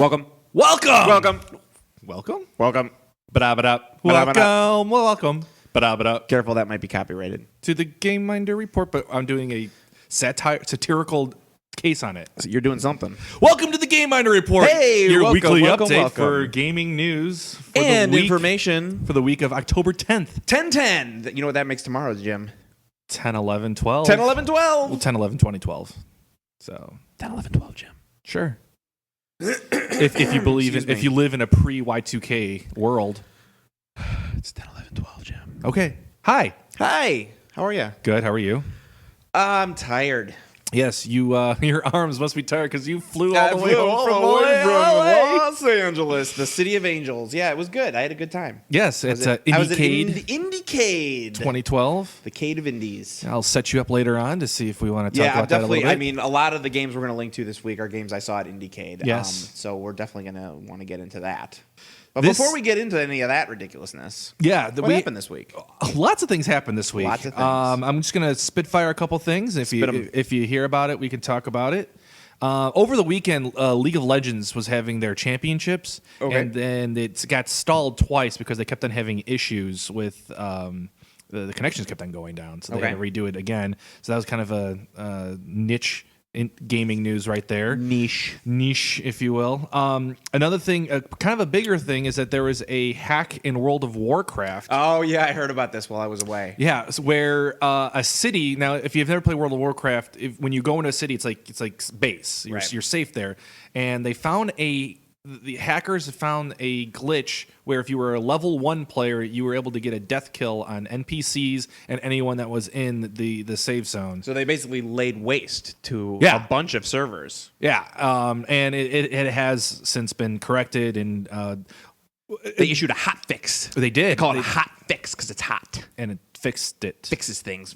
Welcome. Welcome. Welcome. Welcome. Welcome. Ba-da-ba-da. Welcome. Welcome. Ba-da-ba-da. Careful, that might be copyrighted. To the GAME.minder report, but I'm doing a satirical case on it. So you're doing something. Welcome to the GAME.minder report. Hey, your welcome, weekly welcome, update welcome. for gaming news for And the week, information. for the week of October 10th. 10-10. You know what that makes tomorrow, Jim? 10, 11, 12. 10, 11, 12. Well, 10, 11, 2012. So 10, 11, 12, Jim. sure. if you believe in, if you live in a pre-Y2K world. It's 10, 11, 12, Jim. Okay. Hi. Hi. How are you? Good. How are you? I'm tired. Yes, you. Your arms must be tired because you flew all the way flew home all from the way LA. Los Angeles, the city of angels. Yeah, it was good. I had a good time. Yes, it's I was at IndieCade IndieCade. 2012. The Cade of Indies. I'll set you up later on to see if we want to talk Yeah, about that a definitely. little bit. I mean, a lot of the games we're going to link to this week are games I saw at IndieCade. Yes. So we're definitely going to want to get into that. But This- before we get into any of that ridiculousness, yeah, what happened this week? Lots of things happened this week. Lots of things. I'm just gonna spitfire a couple things. If you hear about it, we can talk about it. Over the weekend, League of Legends was having their championships, and then it got stalled twice because they kept on having issues with the connections kept on going down, so they had to redo it again. So that was kind of a niche in gaming news right there. Niche, if you will. Another thing, kind of a bigger thing, is that there was a hack in World of Warcraft. Oh yeah, I heard about this while I was away. Yeah, where a city. Now, if you've never played World of Warcraft, when you go into a city, it's like base. You're safe there, and they found the hackers found a glitch where if you were a level 1 player, you were able to get a death kill on NPCs and anyone that was in the save zone. So they basically laid waste to Yeah. a bunch of servers. Yeah, and it has since been corrected, and They issued a hot fix. they did. They call it a hot fix because it's hot. And it fixed it. Fixes things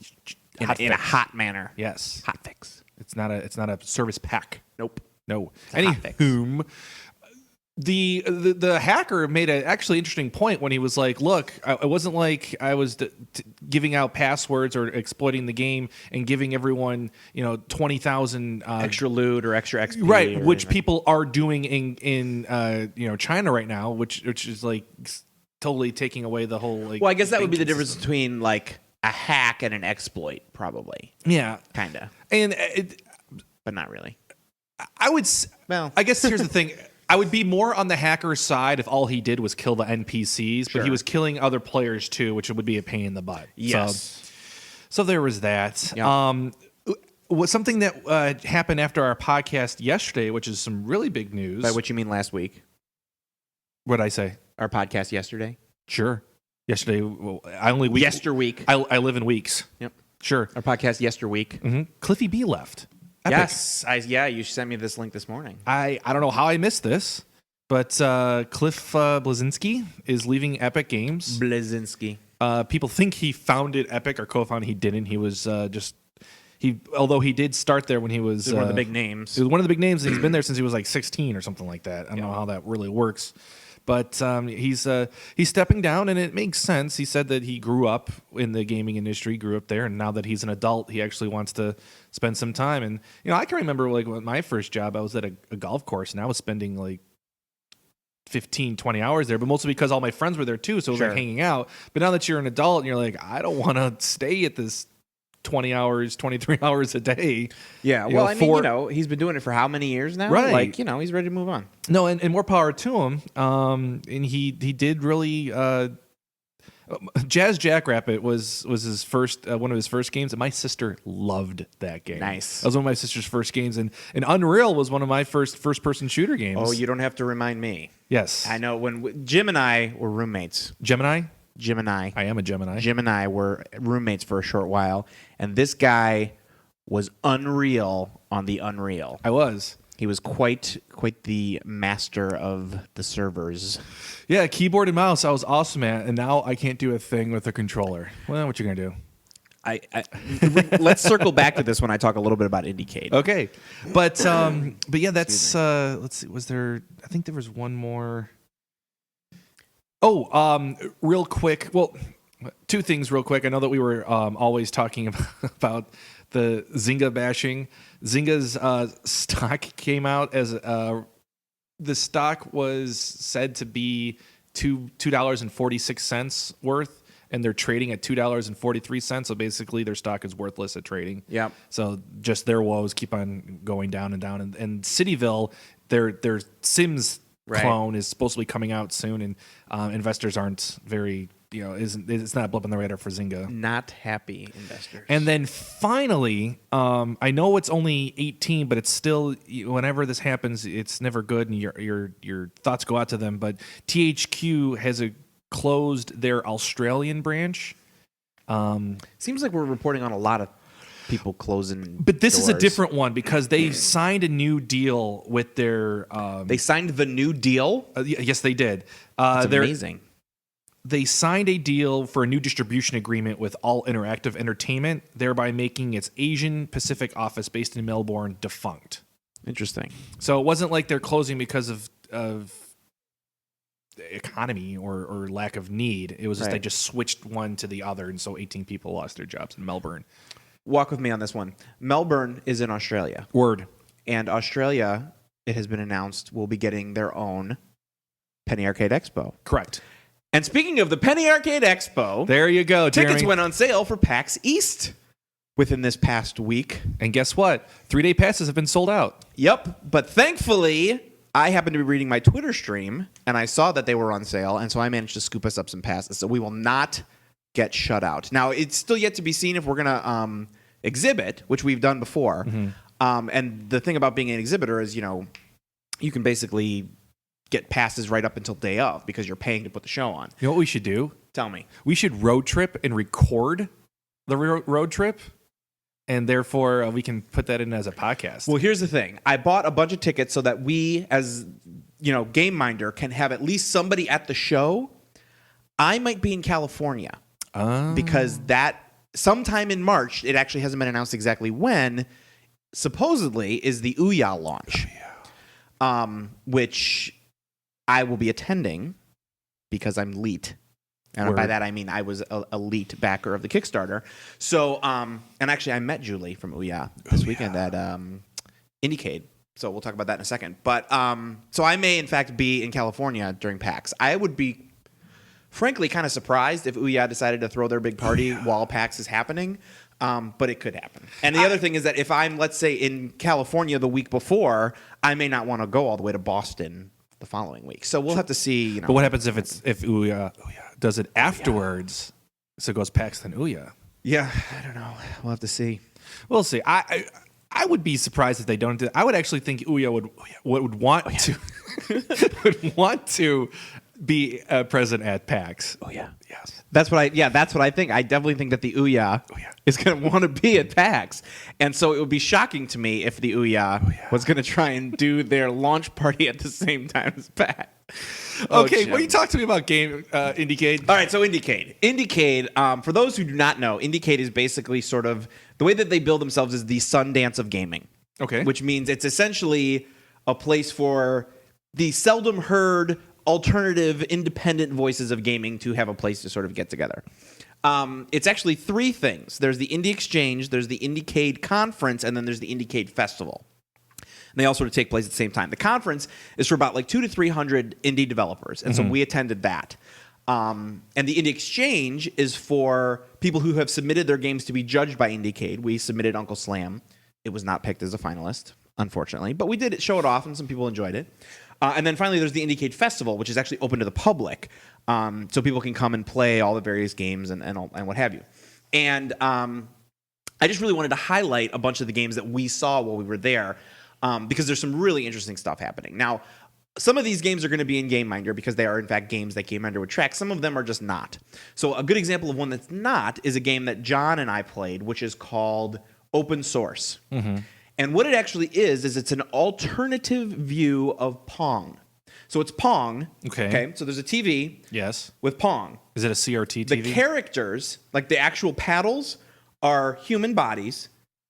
in Hot a fix. hot manner. Yes, Hot fix. it's not a service pack. Nope. No. a hot fix. Anywhom, the hacker made an actually interesting point when he was like, "Look, it wasn't like I was giving out passwords or exploiting the game and giving everyone 20,000 Extra loot or extra XP. right, or which anything. people are doing in China right now, which is like totally taking away the whole like." Well, I guess that would be the banking difference system. between like a hack and an exploit, probably. Yeah, Kinda, and but not really. I would. Well, I guess here's the thing. I would be more on the hacker's side if all he did was kill the NPCs, but he was killing other players too, which would be a pain in the butt. Yes. So there was that. Yeah. Was something that happened after our podcast yesterday, which is some really big news. By which you mean last week? What did I say? Our podcast yesterday? Sure. Yesterday, well, I only week. Yesterweek. I live in weeks. Yep. Sure. Our podcast yesterweek. Mm-hmm. Cliffy B left. Epic. Yes. You sent me this link this morning. I don't know how I missed this, but Cliff Bleszinski is leaving Epic Games. Blazinski. People think he founded Epic or co-founded. He didn't. He was although he did start there when he was One of the big names. He was one of the big names, and he's been there since he was like 16 or something like that. I don't know how that really works. But he's stepping down, and it makes sense. He said that he grew up in the gaming industry, grew up there, and now that he's an adult, he actually wants to spend some time. And I can remember like when my first job, I was at a golf course, and I was spending like 15, 20 hours there, but mostly because all my friends were there too, so it was like hanging out. But now that you're an adult, and you're like, I don't want to stay at this 20 hours, 23 hours a day. Yeah, well, I mean, he's been doing it for how many years now? Right. Like, he's ready to move on. No, and more power to him. And he did really. Jazz Jackrabbit was his first one of his first games, and my sister loved that game. Nice. That was one of my sister's first games, and Unreal was one of my first person shooter games. Oh, you don't have to remind me. Yes, I know when Jim and I were roommates. Gemini. I am a Gemini. Jim and I were roommates for a short while, and this guy was unreal on the Unreal. I was. He was quite the master of the servers. Yeah, keyboard and mouse. I was awesome at, and now I can't do a thing with a controller. Well, what you gonna do? Let's circle back to this when I talk a little bit about IndieCade. Okay, but yeah, that's let's see. Was there? I think there was one more. Oh, real quick. Well, two things real quick. I know that we were always talking about the Zynga bashing. Zynga's stock came out as the stock was said to be $2.46 worth, and they're trading at $2.43. So basically, their stock is worthless at trading. Yep. So just their woes keep on going down and down. And Cityville, their Sims clone is supposed to be coming out soon, and investors aren't very, it's not a blip on the radar for Zynga. Not happy investors. And then finally, I know it's only 18, but it's still, whenever this happens, it's never good, and your thoughts go out to them. But THQ has closed their Australian branch. Seems like we're reporting on a lot of people closing. But this is a doors. different one because they signed a new deal with their. They signed the new deal. Yes, they did. That's amazing. They signed a deal for a new distribution agreement with All Interactive Entertainment, thereby making its Asian Pacific office based in Melbourne defunct. Interesting. So it wasn't like they're closing because of economy or lack of need. It was just they just switched one to the other, and so 18 people lost their jobs in Melbourne. Walk with me on this one. Melbourne is in Australia. Word. And Australia, it has been announced, will be getting their own Penny Arcade Expo. Correct. And speaking of the Penny Arcade Expo, there you go. Tickets Jeremy. went on sale for PAX East within this past week. And guess what? 3-day passes have been sold out. Yep. But thankfully, I happened to be reading my Twitter stream, and I saw that they were on sale, and so I managed to scoop us up some passes. So we will not get shut out. Now, it's still yet to be seen if we're going to exhibit, which we've done before. Mm-hmm. And the thing about being an exhibitor is, you can basically get passes right up until day of because you're paying to put the show on. You know what we should do? Tell me. We should road trip and record the road trip, and therefore we can put that in as a podcast. Well, here's the thing. I bought a bunch of tickets so that we, as GameMinder, can have at least somebody at the show. I might be in California because that sometime in March, it actually hasn't been announced exactly when, supposedly is the Ouya launch, which I will be attending because I'm elite. And by that, I mean I was an elite backer of the Kickstarter. So, and actually, I met Julie from Ouya this weekend at IndieCade. So we'll talk about that in a second. But so I may, in fact, be in California during PAX. I would be, frankly, kind of surprised if Ouya decided to throw their big party while PAX is happening. But it could happen. And the other thing is that if I'm, let's say, in California the week before, I may not want to go all the way to Boston the following week. So we'll have to see. But what happens if Ouya does it afterwards? So it goes PAX then Ouya. Yeah, I don't know. We'll have to see. We'll see. I would be surprised if they don't do it. I would actually think Ouya would want to would want to be present at PAX. Oh yeah, yes. That's what I think. I definitely think that the Ouya is going to want to be at PAX, and so it would be shocking to me if the Ouya was going to try and do their launch party at the same time as PAX. Okay, well, you talk to me about IndieCade. All right, so IndieCade. IndieCade, for those who do not know, IndieCade is basically sort of the way that they build themselves is the Sundance of gaming. Okay, which means it's essentially a place for the seldom heard alternative, independent voices of gaming to have a place to sort of get together. It's actually three things. There's the Indie Exchange, there's the IndieCade Conference, and then there's the IndieCade Festival. And they all sort of take place at the same time. The conference is for about like 200 to 300 indie developers, and so we attended that. And the Indie Exchange is for people who have submitted their games to be judged by IndieCade. We submitted Uncle Slam. It was not picked as a finalist, unfortunately, but we did show it off, and some people enjoyed it. And then finally, there's the IndieCade Festival, which is actually open to the public, so people can come and play all the various games and what have you. And I just really wanted to highlight a bunch of the games that we saw while we were there, because there's some really interesting stuff happening. Now, some of these games are going to be in GameMinder because they are, in fact, games that GameMinder would track. Some of them are just not. So a good example of one that's not is a game that John and I played, which is called Open Source. Mm-hmm. And what it actually is it's an alternative view of Pong. So it's Pong. Okay. So there's a TV. Yes. With Pong. Is it a CRT TV? The characters, like the actual paddles, are human bodies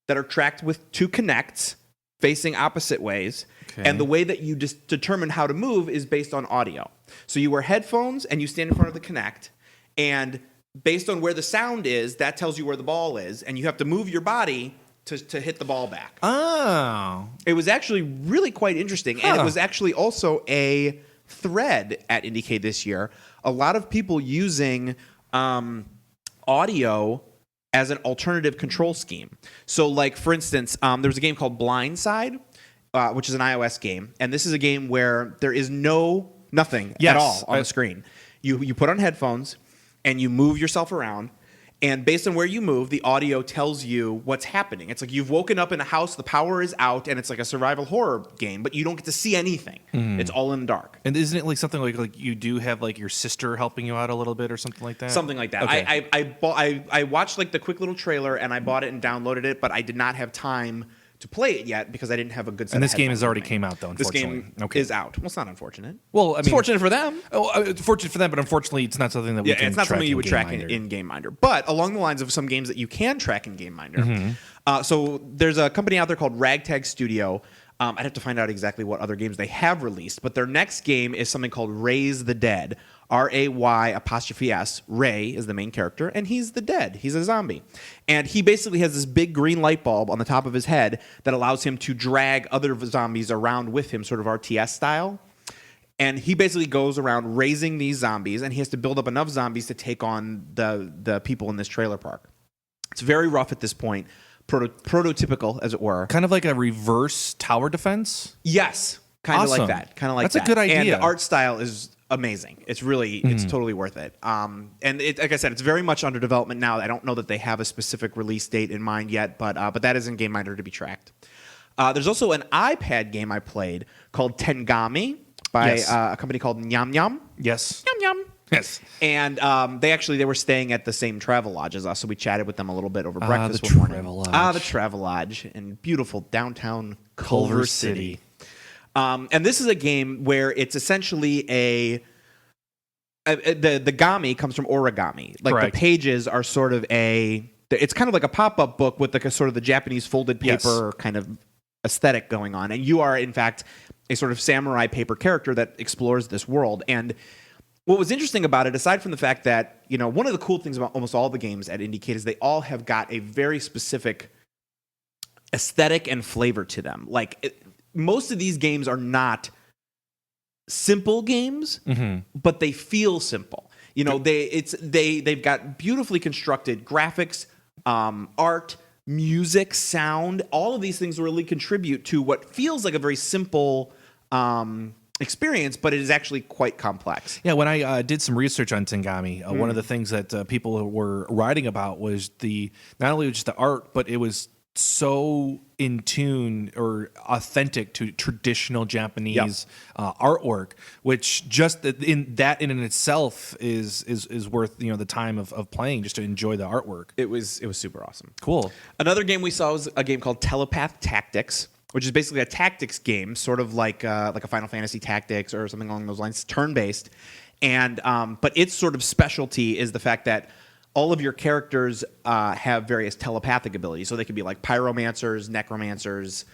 that are tracked with two Kinects facing opposite ways. Okay. And the way that you just determine how to move is based on audio. So you wear headphones and you stand in front of the Kinect, and based on where the sound is, that tells you where the ball is, and you have to move your body to hit the ball back. Oh. It was actually really quite interesting, and it was actually also a thread at IndieCade this year. A lot of people using audio as an alternative control scheme. So, like, for instance, there was a game called Blindside, which is an iOS game, and this is a game where there is nothing at all on the screen. You put on headphones, and you move yourself around, and based on where you move, the audio tells you what's happening. It's like you've woken up in a house, the power is out, and it's like a survival horror game, but you don't get to see anything. It's all in the dark. And isn't it like something like you do have like your sister helping you out a little bit or something like that? Something like that. Okay. I watched like the quick little trailer, and I bought it and downloaded it, but I did not have time to play it yet because I didn't have a good set. And this of game has headphones already with me. came out, though, unfortunately. This game is out. Well, it's not unfortunate. Well, I mean, it's fortunate for them. It's fortunate for them, but unfortunately, it's not something that we can it's not track something you would track GameMinder. in GameMinder. But along the lines of some games that you can track in GameMinder, so there's a company out there called Ragtag Studio. I'd have to find out exactly what other games they have released, but their next game is something called Raise the Dead. RAY''S. Ray is the main character, and he's the dead. He's a zombie. And he basically has this big green light bulb on the top of his head that allows him to drag other zombies around with him, sort of RTS style. And he basically goes around raising these zombies, and he has to build up enough zombies to take on the people in this trailer park. It's very rough at this point, prototypical, as it were. Kind of like a reverse tower defense? Yes, kind of like that. Kind of like That's that. a good idea. And the art style is amazing. It's really, it's totally worth it. And like I said, it's very much under development now. I don't know that they have a specific release date in mind yet, but that is in GameMinder to be tracked. There's also an iPad game I played called Tengami by a company called Nyam Nyam. Yes. Nyam Nyam. Yes. And they were staying at the same travel lodge as us, so we chatted with them a little bit over breakfast the one morning. Travelodge. The Travelodge in beautiful downtown Culver Culver City. City. And this is a game where it's essentially the gami comes from origami. Like Correct. the pages are sort of it's kind of like a pop-up book with like a sort of the Japanese folded paper kind of aesthetic going on. And you are, in fact, a sort of samurai paper character that explores this world. And what was interesting about it, aside from the fact that, one of the cool things about almost all the games at IndieCade is they all have got a very specific aesthetic and flavor to them. Like, most of these games are not simple games, but they feel simple. They've got beautifully constructed graphics, art, music, sound. All of these things really contribute to what feels like a very simple experience, but it is actually quite complex. Yeah, when I did some research on Tengami, one of the things that people were writing about was not only just the art, but it was so in tune or authentic to traditional Japanese artwork, which just in itself is worth the time of playing just to enjoy the artwork. It was super awesome. Cool. Another game we saw was a game called Telepath Tactics, which is basically a tactics game, sort of like a Final Fantasy Tactics or something along those lines, turn-based. And but its sort of specialty is the fact that all of your characters have various telepathic abilities. So they could be like pyromancers, necromancers,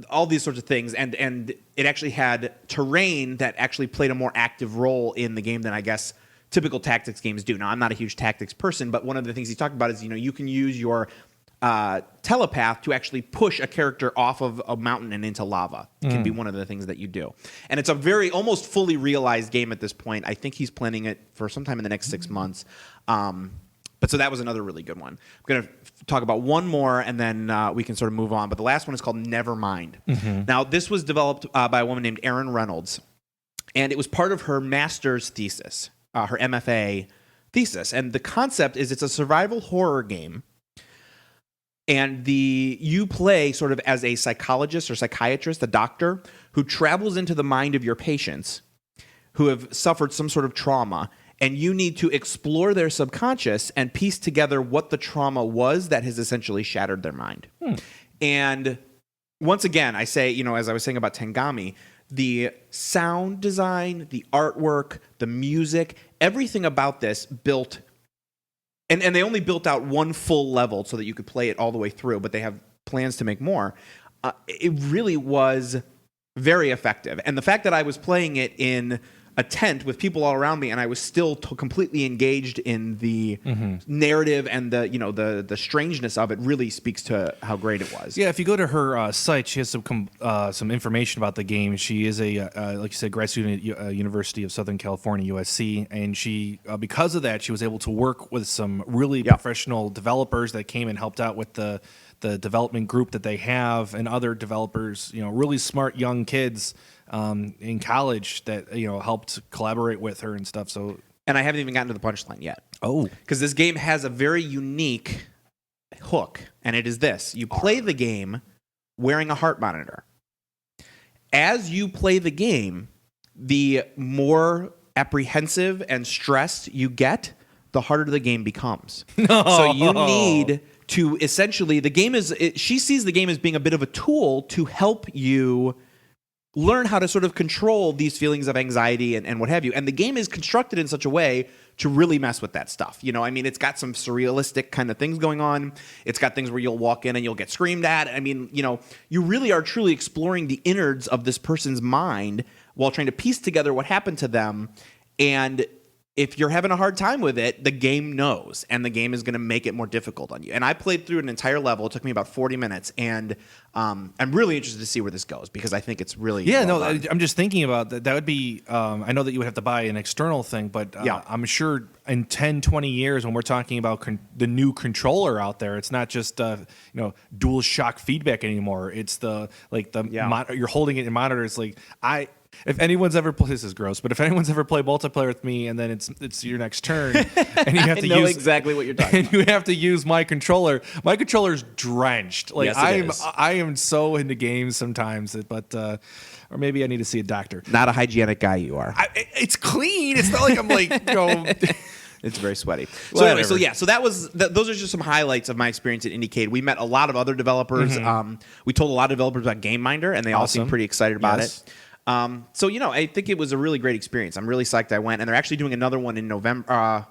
all these sorts of things. And it actually had terrain that actually played a more active role in the game than I guess typical tactics games do. Now, I'm not a huge tactics person, but one of the things he talked about is, you can use your telepath to actually push a character off of a mountain and into lava. It can be one of the things that you do. And it's a very almost fully realized game at this point. I think he's planning it for sometime in the next 6 months. But so that was another really good one. I'm going to talk about one more, and then we can sort of move on. But the last one is called Nevermind. Now, this was developed by a woman named Erin Reynolds, and it was part of her master's thesis, her MFA thesis. And the concept is it's a survival horror game. And you play sort of as a psychologist or psychiatrist, a doctor, who travels into the mind of your patients who have suffered some sort of trauma, and you need to explore their subconscious and piece together what the trauma was that has essentially shattered their mind. And once again, I say, as I was saying about Tengami, the sound design, the artwork, the music, everything about this built. And they only built out one full level so that you could play it all the way through, but they have plans to make more. It really was very effective. And the fact that I was playing it in a tent with people all around me, and I was still completely engaged in the narrative and the strangeness of it. Really speaks to how great it was. Yeah, if you go to her site, she has some information about the game. She is a like you said, grad student at University of Southern California, USC, and she because of that, she was able to work with some really professional developers that came and helped out with the development group that they have, and other developers, really smart young kids in college that helped collaborate with her and stuff. So, and I haven't even gotten to the punchline yet. Oh, because this game has a very unique hook, and it is this: you play the game wearing a heart monitor. As you play the game, the more apprehensive and stressed you get, the harder the game becomes. So you need to essentially, she sees the game as being a bit of a tool to help you learn how to sort of control these feelings of anxiety and what have you. And the game is constructed in such a way to really mess with that stuff. It's got some surrealistic kind of things going on. It's got things where you'll walk in and you'll get screamed at. You really are truly exploring the innards of this person's mind while trying to piece together what happened to them. And if you're having a hard time with it, the game knows, and the game is going to make it more difficult on you. And I played through an entire level. It took me about 40 minutes, and I'm really interested to see where this goes, because I think it's really I'm just thinking about that. That would be, I know that you would have to buy an external thing, but I'm sure in 10, 20 years when we're talking about the new controller out there, it's not just dual shock feedback anymore. It's you're holding it in monitor. It's like if anyone's ever played, this is gross, but if anyone's ever played multiplayer with me, and then it's your next turn, and you have to use exactly what you're talking about. And you have to use my controller. My controller's drenched. Like, yes, I am so into games sometimes, but or maybe I need to see a doctor. Not a hygienic guy, you are. It's clean. It's not like I'm like It's very sweaty. So anyway, so that was those are just some highlights of my experience at IndieCade. We met a lot of other developers. We told a lot of developers about GAME.minder, and they all seemed pretty excited about it. I think it was a really great experience. I'm really psyched I went, and they're actually doing another one in November. I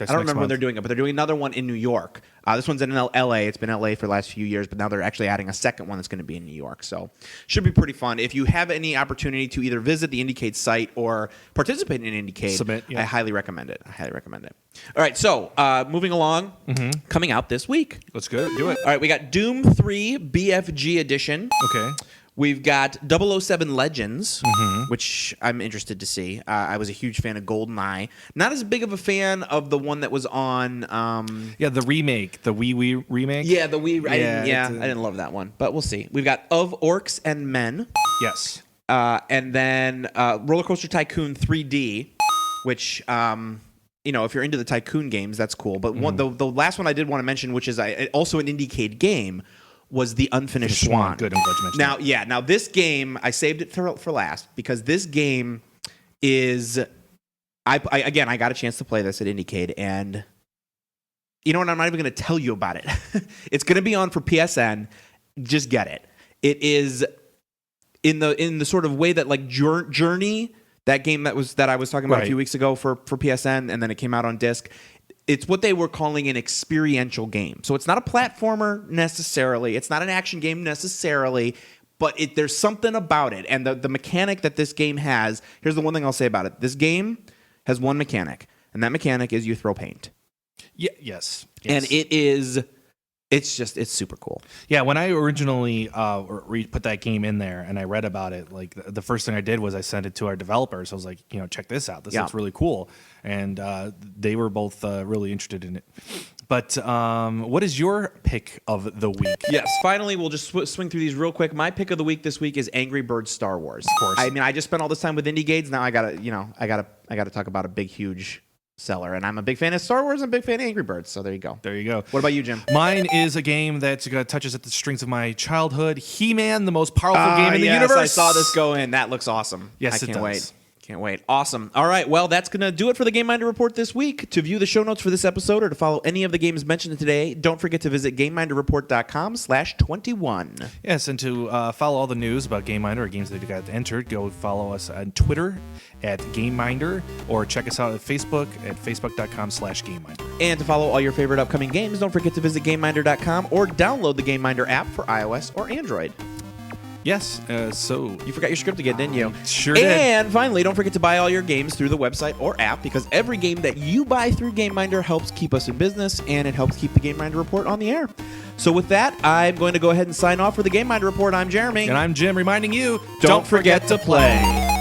don't remember when they're doing it, but they're doing another one in New York. This one's in L.A. It's been L.A. for the last few years, but now they're actually adding a second one that's going to be in New York. So should be pretty fun. If you have any opportunity to either visit the IndieCade site or participate in IndieCade, I highly recommend it. All right, so moving along, coming out this week. Let's go. Do it. All right, we got Doom 3 BFG Edition. Okay. We've got 007 Legends, which I'm interested to see. I was a huge fan of GoldenEye. Not as big of a fan of the one that was on... the remake. The Wii remake? Yeah, the Wii... I didn't love that one, but we'll see. We've got Of Orcs and Men. Yes. And then Roller Coaster Tycoon 3D, which... if you're into the Tycoon games, that's cool. But the last one I did want to mention, which is also an IndieCade game, was the Unfinished Swan. Good, I'm glad you mentioned that. Now this game, I saved it for last, because this game is... I got a chance to play this at IndieCade, and you know what? I'm not even going to tell you about it. It's going to be on for PSN. Just get it. It is in the sort of way that like Journey, that game that I was talking about a few weeks ago for PSN, and then it came out on disc. It's what they were calling an experiential game. So it's not a platformer necessarily. It's not an action game necessarily, but there's something about it. And the mechanic that this game has, here's the one thing I'll say about it. This game has one mechanic, and that mechanic is you throw paint. Yeah, yes. And it's super cool. Yeah, when I originally put that game in there and I read about it, like the first thing I did was I sent it to our developers. I was like, check this out. This looks really cool. And they were both really interested in it. But what is your pick of the week? Yes, finally, we'll just swing through these real quick. My pick of the week this week is Angry Birds Star Wars. Of course. I mean, I just spent all this time with IndieCades. Now I gotta talk about a big, huge seller, and I'm a big fan of Star Wars and a big fan of Angry Birds, so there you go. What about you, Jim? Mine is a game that touches at the strings of my childhood. He-Man, the most powerful game in the universe. I saw this go in. That looks awesome. Yes, I can't wait. Awesome. All right, well, that's going to do it for the GameMinder Report this week. To view the show notes for this episode or to follow any of the games mentioned today, don't forget to visit GameMinderReport.com/21. Yes, and to follow all the news about GameMinder or games that you got entered, go follow us on Twitter at GameMinder, or check us out at Facebook at Facebook.com/GameMinder. And to follow all your favorite upcoming games, don't forget to visit GameMinder.com or download the GameMinder app for iOS or Android. Yes. So You forgot your script again, didn't you? Sure did. And finally, don't forget to buy all your games through the website or app, because every game that you buy through GameMinder helps keep us in business, and it helps keep the GameMinder Report on the air. So with that, I'm going to go ahead and sign off for the GameMinder Report. I'm Jeremy. And I'm Jim, reminding you, Don't forget to play.